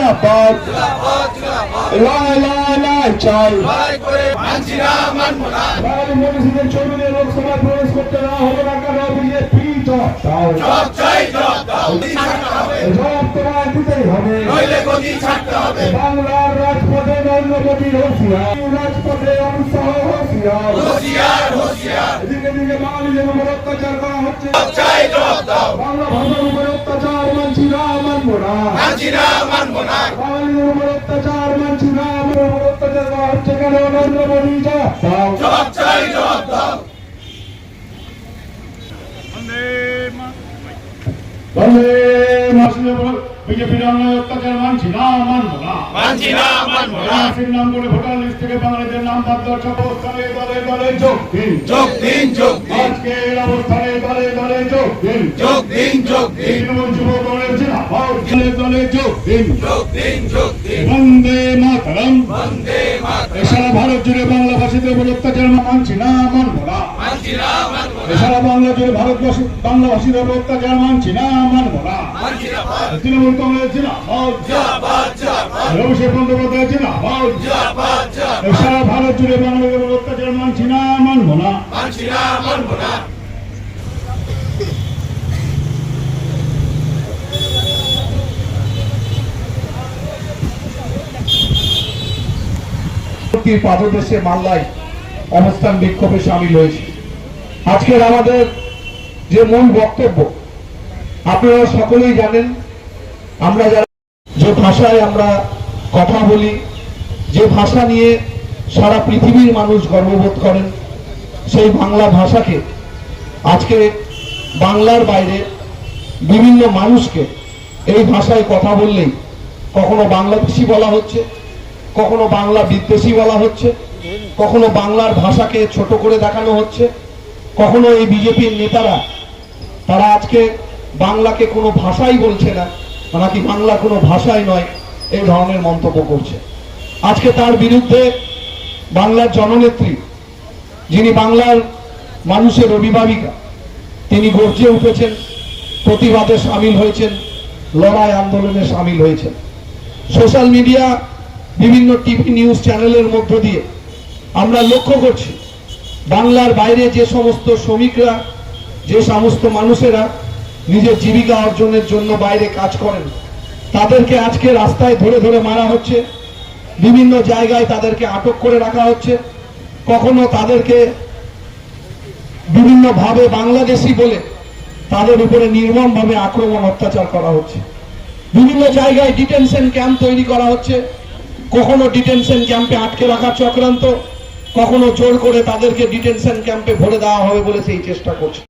জিন্দাবাদ লড়াই লড়াই লড়াই চাই মনীষীদের ছবিতে লোকসভায় প্রবেশ করতে দেওয়া হবে না কেন বিজেপি জব তোমার দিতেই হবে বাংলার রাজপথে নরেন্দ্র মোদীর হুঁশিয়ার রাজপথে অমিত শাহ হুঁশিয়ার এদিকে দিকে বাঙালিদের উপর অত্যাচার করা হচ্ছে বাংলা ভাষার উপর অত্যাচার মানছি না মানবো না বাঙালিদের উপর অত্যাচার মানছি না আমাদের উপর অত্যাচার করা হচ্ছে কেন নরেন্দ্র মোদী জবাব দাও বিজেপির অত্যাচার মানছি না মানবো না নাম করে ভোটার লিস্ট থেকে বাঙালিদের নাম বাদ দেওয়ার অবস্থানে দলে দলে যোগ দিন আজকের অবস্থানে দলে দলে যোগ দিন তৃণমূল যুব দলের দলে যোগ দিন বন্দে মাতরম সারা ভারত জুড়ে বাংলা ভাষীদের উপর অত্যাচার মানছি না মানবো না সারা বাংলা জুড়ে বাংলা ভাষীদের উপর অত্যাচার মানছি না মানবো না তৃণমূল কংগ্রেস অভিষেক বন্দ্যোপাধ্যায় সারা ভারত জুড়ে বাংলাদেশের অত্যাচার মানছি না মানবো না পাদদেশে মালদায় অবস্থান বিক্ষোভে সামিল হয়েছে। আজকের আমাদের যে মূল বক্তব্য আপনারা সকলেই জানেন, আমরা যারা যে ভাষায় আমরা কথা বলি, যে ভাষা নিয়ে সারা পৃথিবীর মানুষ গর্ববোধ করেন, সেই বাংলা ভাষাকে আজকে বাংলার বাইরে বিভিন্ন মানুষকে এই ভাষায় কথা বললেই কখনো বাংলাদেশি বলা হচ্ছে, কখনো বাংলা বিদ্বেষী বলা হচ্ছে, কখনো বাংলার ভাষাকে ছোট করে দেখানো হচ্ছে, কখনো এই বিজেপির নেতারা তারা আজকে বাংলাকে কোনো ভাষাই বলছে না, নাকি বাংলা কোনো ভাষাই নয়, এই ধরনের মন্তব্য করছে। আজকে তার বিরুদ্ধে বাংলার জননেত্রী, যিনি বাংলার মানুষের অভিভাবিকা, তিনি গর্জে উঠেছেন, প্রতিবাদে সামিল হয়েছেন, লড়াই আন্দোলনে সামিল হয়েছেন। সোশ্যাল মিডিয়া, বিভিন্ন টিভি নিউজ চ্যানেলের মধ্য দিয়ে আমরা লক্ষ্য করছি বাংলার বাইরে যে সমস্ত শ্রমিকরা, যে সমস্ত মানুষেরা নিজের জীবিকা অর্জনের জন্য বাইরে কাজ করেন, তাদেরকে আজকে রাস্তায় ধরে ধরে মারা হচ্ছে, বিভিন্ন জায়গায় তাদেরকে আটক করে রাখা হচ্ছে, কখনো তাদেরকে বিভিন্নভাবে বাংলাদেশি বলে তাদের উপরে নির্মমভাবে আক্রমণ অত্যাচার করা হচ্ছে। বিভিন্ন জায়গায় ডিটেনশন ক্যাম্প তৈরি করা হচ্ছে, কখনো ডিটেনশন ক্যাম্পে আটকে রাখার চক্রান্ত, কখনো জোর করে তাদেরকে ডিটেনশন ক্যাম্পে ভরে দেওয়া হবে বলে সেই চেষ্টা করছে।